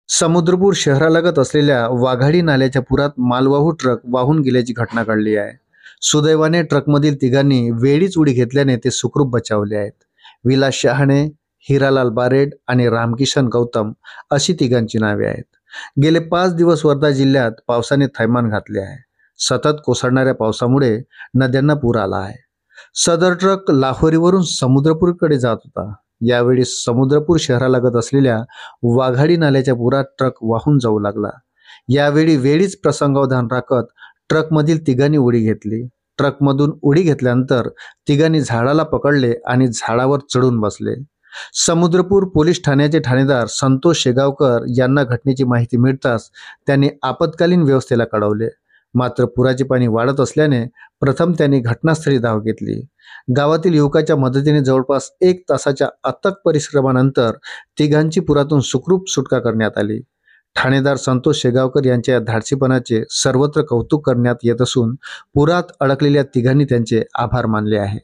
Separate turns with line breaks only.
समुद्रपूर शहरालगत असलेल्या वाघाडी नाल्याच्या पुरात मालवाहू ट्रक वाहून गेल्याची घटना घडली आहे. सुदैवाने ट्रकमधील तिघांनी वेळीच उडी घेतल्याने ते सुखरूप बचावले आहेत. विलास शहाणे, हिरालाल बारेड आणि रामकिशन गौतम अशी तिघांची नावे आहेत. गेले 5 दिवस वर्धा जिल्ह्यात पावसाने थैमान घातले आहे. सतत कोसळणाऱ्या पावसामुळे नद्यांना पूर आला आहे. सदर ट्रक लाहोरीवरून समुद्रपूरकडे जात होता. यावेळी समुद्रपूर शहरालगत असलेल्या वाघाडी नाल्याच्या पुरात ट्रक वाहून जाऊ लागला. यावेळी वेळीच प्रसंगावधान राखत ट्रकमधील तिघांनी उडी घेतली. ट्रकमधून उडी घेतल्यानंतर तिघांनी झाडाला पकडले आणि झाडावर चढून बसले. समुद्रपूर पोलीस ठाण्याचे ठाणेदार संतोष शेगावकर यांना घटनेची माहिती मिळताच त्यांनी आपत्कालीन व्यवस्थेला कळवले. मात्र पुराचे पाणी वाढत असल्याने प्रथम त्यांनी घटनास्थळी धाव घेतली. गावातील युवकाच्या मदतीने जवळपास 1 तासाच्या अथक परिश्रमानंतर तिघांची पुरातून सुखरूप सुटका करण्यात आली. ठाणेदार संतोष शेगावकर यांच्या या धाडसीपणाचे सर्वत्र कौतुक करण्यात येत असून पुरात अडकलेल्या तिघांनी त्यांचे आभार मानले आहे.